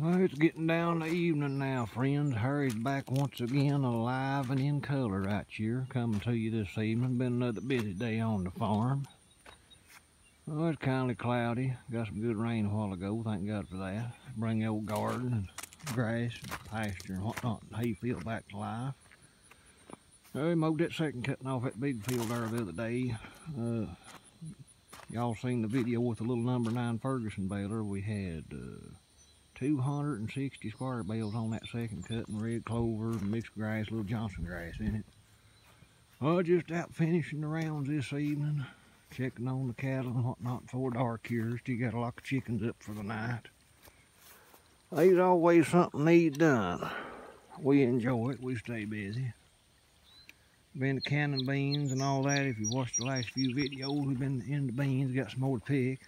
Well, it's getting down to evening now, friends. Harry's back once again, alive and in color right here, coming to you this evening. Been another busy day on the farm. Well, it's kindly cloudy. Got some good rain a while ago, thank God for that. Bring the old garden and grass and pasture and whatnot, and hayfield back to life. We mowed that second cutting off that big field there the other day. Y'all seen the video with the little number 9 Ferguson baler. We had 260 square bales on that second cut, and red clover, mixed grass, little Johnson grass in it. Just out finishing the rounds this evening, checking on the cattle and whatnot before dark here. Still got a lot of chickens up for the night. There's always something needs done. We enjoy it, we stay busy. Been canning beans and all that. If you watched the last few videos, we've been in the beans, got some more to pick.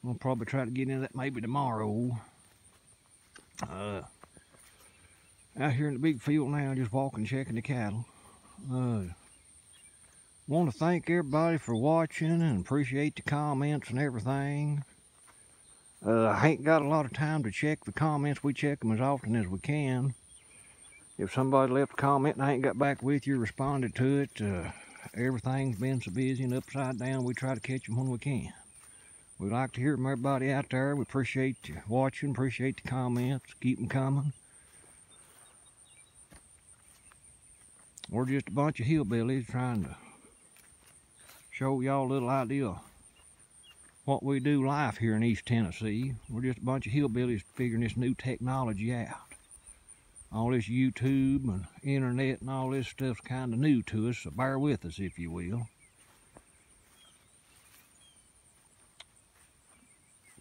We'll probably try to get into that maybe tomorrow. Out here in the big field now, just walking, checking the cattle. Want to thank everybody for watching and appreciate the comments and everything. I ain't got a lot of time to check the comments. We check them as often as we can. If somebody left a comment and I ain't got back with you, responded to it, everything's been so busy and upside down, we try to catch them when we can. We like to hear from everybody out there. We appreciate you watching, appreciate the comments, keep them coming. We're just a bunch of hillbillies trying to show y'all a little idea of what we do life here in East Tennessee. We're just a bunch of hillbillies figuring this new technology out. All this YouTube and internet and all this stuff's kind of new to us, so bear with us if you will.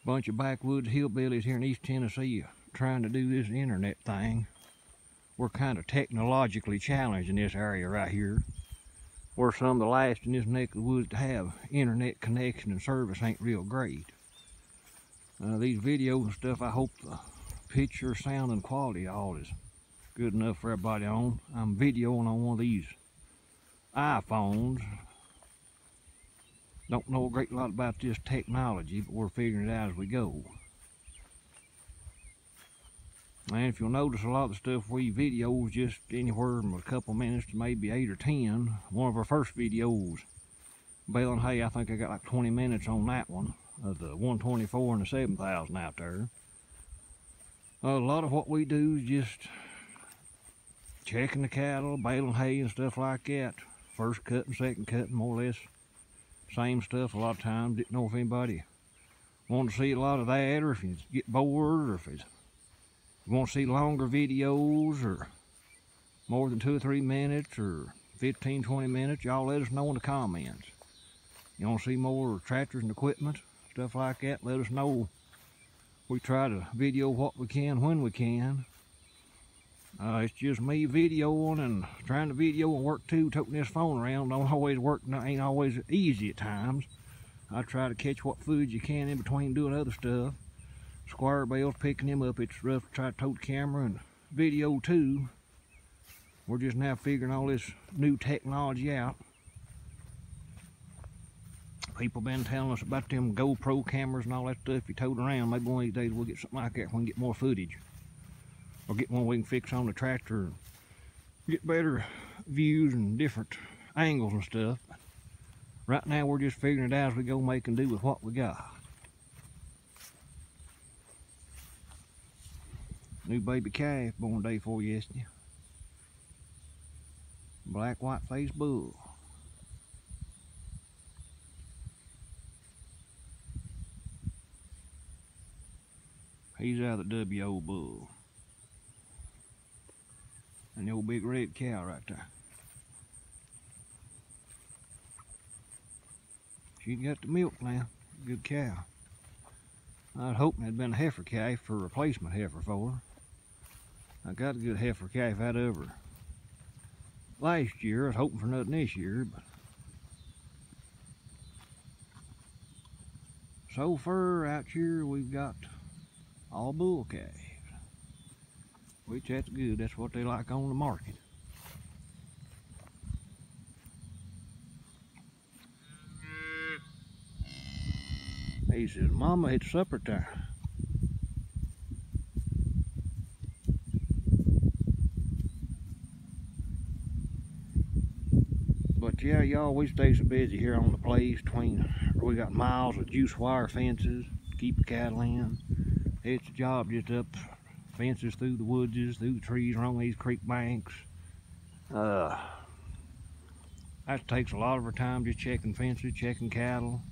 Bunch of backwoods hillbillies here in East Tennessee trying to do this internet thing. We're kind of technologically challenged in this area right here. We're some of the last in this neck of the woods to have internet connection and service ain't real great. These videos and stuff, I hope the picture, sound, and quality all is good enough for everybody on. I'm videoing on one of these iPhones. Don't know a great lot about this technology, but we're figuring it out as we go. And if you'll notice, a lot of the stuff we video is just anywhere from a couple minutes to maybe 8 or 10. One of our first videos, bale and hay, I think I got like 20 minutes on that one, of the 124 and the 7000 out there. A lot of what we do is just checking the cattle, baling hay and stuff like that. First cut and second cut, more or less same stuff a lot of times. Didn't know if anybody wanted to see a lot of that, or if you get bored, or if you want to see longer videos, or more than 2 or 3 minutes, or 15, 20 minutes. Y'all let us know in the comments. You want to see more tractors and equipment, stuff like that, let us know. We try to video what we can when we can. It's just me videoing and trying to video and work too, toting this phone around. Don't always work, ain't always easy at times. I try to catch what food you can in between doing other stuff. Squire bales, picking them up, it's rough to try to tote the camera and video too. We're just now figuring all this new technology out. People been telling us about them GoPro cameras and all that stuff you tote around. Maybe one of these days we'll get something like that when we get more footage. Or get one we can fix on the tractor and get better views and different angles and stuff. Right now we're just figuring it out as we go, making do with what we got. New baby calf born day before yesterday. Black white faced bull. He's out of the WO bull. And the old big red cow right there. She got the milk now. Good cow. I'd hoped it'd been a heifer calf for a replacement heifer for her. I got a good heifer calf out of her last year. I was hoping for nothing this year, but so far out here we've got all bull calves. Which that's good, that's what they like on the market. He says, Mama, it's supper time. But yeah, y'all, we stay so busy here on the place. We got miles of juice wire fences to keep the cattle in. It's a job just up fences through the woods, through the trees, along these creek banks. That takes a lot of our time, just checking fences, checking cattle.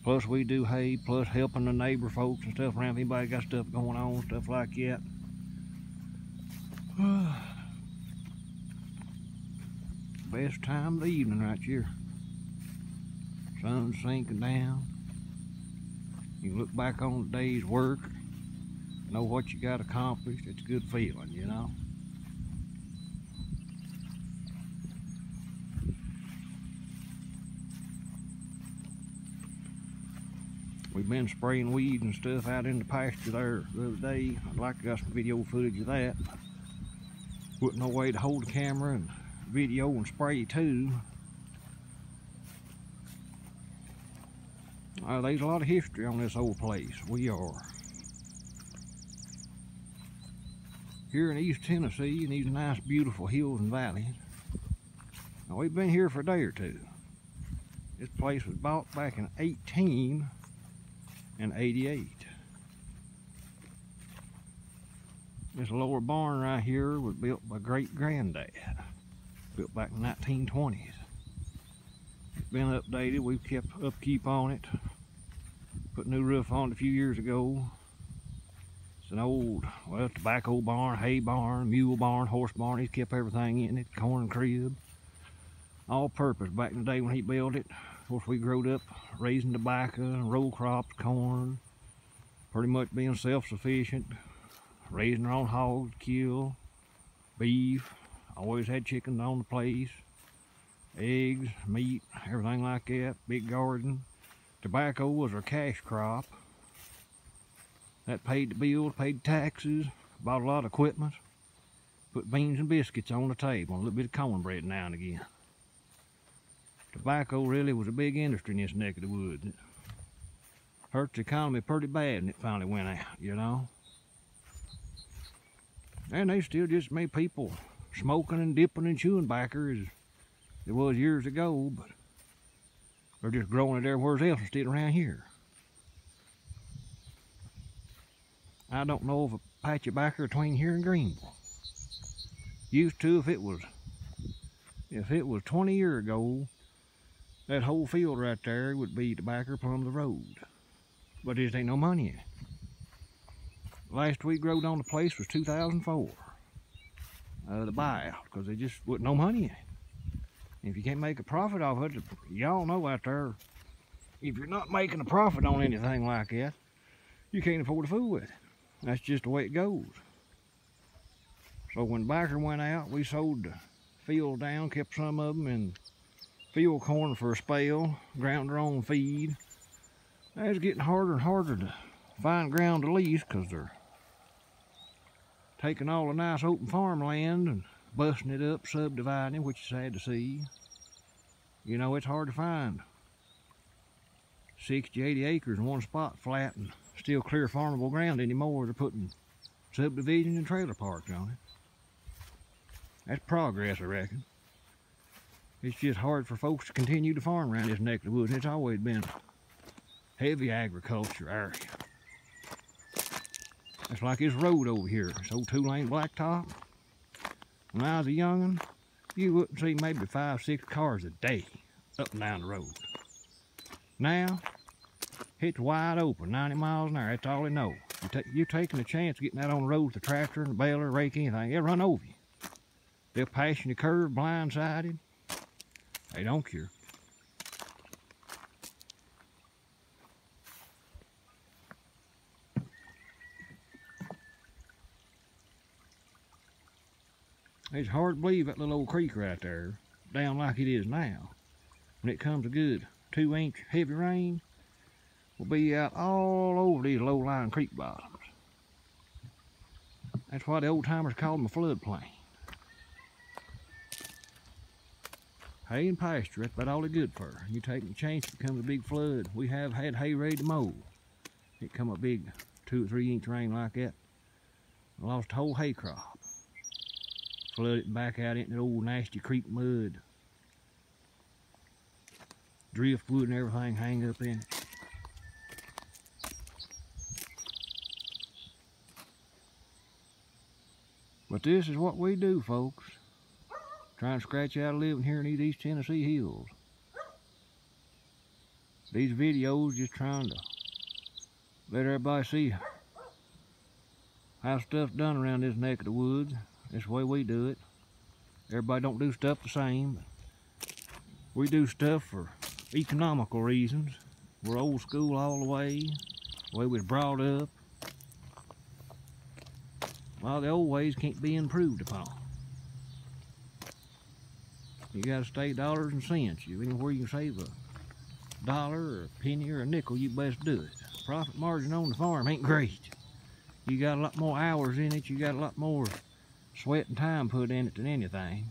Plus we do hay, plus helping the neighbor folks and stuff around. If anybody got stuff going on, stuff like that. Best time of the evening right here. Sun's sinking down. You can look back on the day's work, know what you got accomplished. It's a good feeling, you know. We've been spraying weeds and stuff out in the pasture there the other day. I'd like to got some video footage of that. Wasn't no way to hold the camera and video and spray too. There's a lot of history on this old place. We are here in East Tennessee in these nice beautiful hills and valleys. Now we've been here for a day or two. This place was bought back in 1888. This lower barn right here was built by great granddad. Built back in the 1920s. It's been updated. We've kept upkeep on it. Put a new roof on it a few years ago. It's an old, well, tobacco barn, hay barn, mule barn, horse barn. He's kept everything in it. Corn crib. All purpose back in the day when he built it. Of course, we growed up raising tobacco and row crops, corn. Pretty much being self-sufficient. Raising our own hogs to kill. Beef. Always had chickens on the place. Eggs, meat, everything like that. Big garden. Tobacco was our cash crop. That paid the bills, paid taxes, bought a lot of equipment. Put beans and biscuits on the table, and a little bit of cornbread now and again. Tobacco really was a big industry in this neck of the woods. It hurt the economy pretty bad when it finally went out, you know. And they still just made people smoking and dipping and chewing tobacco as it was years ago, but they're just growing it everywhere else instead of around here. I don't know of a patch of tobacco between here and Greenville. Used to, if it was 20 years ago, that whole field right there would be tobacco plumb the road. But there ain't no money in it. Last we growed on the place was 2004. The buyout, because there just wasn't no money in it. If you can't make a profit off of it, y'all know out there, if you're not making a profit on anything like that, you can't afford to fool with it. That's just the way it goes. So when tobacco went out, we sold the field down, kept some of them in field corn for a spell, ground our own feed. Now it's getting harder and harder to find ground to lease because they're taking all the nice open farmland and busting it up, subdividing it, which is sad to see. You know, it's hard to find 60, 80 acres in one spot flat and still clear farmable ground anymore. They're putting subdivisions and trailer parks on it. That's progress, I reckon. It's just hard for folks to continue to farm around this neck of the woods. It's always been heavy agriculture area. It's like this road over here, this old 2-lane blacktop. When I was a young'un, you wouldn't see maybe 5, 6 cars a day up and down the road. Now, it's wide open, 90 miles an hour, that's all they know. You're taking a chance getting out on the road with a tractor and a baler, rake, anything, they'll run over you. They'll pass you in the curve blindsided. They don't care. It's hard to believe that little old creek right there, down like it is now, when it comes a good 2-inch heavy rain, will be out all over these low-lying creek bottoms. That's why the old timers called them a floodplain. Hay and pasture, that's about all they're good for. You take a chance, it becomes a big flood. We have had hay ready to mow. It come a big 2 or 3 inch rain like that. I lost the whole hay crop. Flooded it back out into the old nasty creek mud. driftwood and everything hang up in it. But this is what we do, folks. Trying to scratch out a living here in these East Tennessee hills. These videos just trying to let everybody see how stuff's done around this neck of the woods. This the way we do it. Everybody don't do stuff the same, but we do stuff for economical reasons. We're old school all the way we was brought up. Well, the old ways can't be improved upon. You gotta stay dollars and cents. Anywhere you can save a dollar or a penny or a nickel, you best do it. Profit margin on the farm ain't great. You got a lot more hours in it. You got a lot more sweat and time put in it than anything.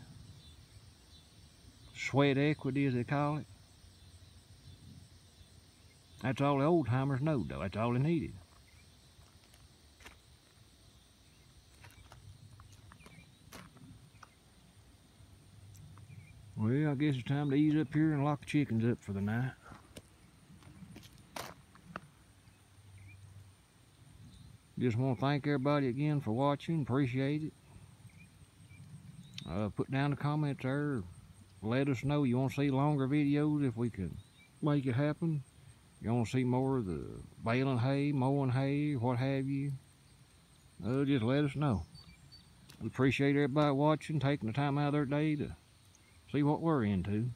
Sweat equity, as they call it. That's all the old timers know, though. That's all they needed. Well, I guess it's time to ease up here and lock the chickens up for the night. Just want to thank everybody again for watching. Appreciate it. Put down the comments there. Let us know you want to see longer videos if we can make it happen. You want to see more of the baling hay, mowing hay, what have you. Just let us know. We appreciate everybody watching, taking the time out of their day to see what we're into.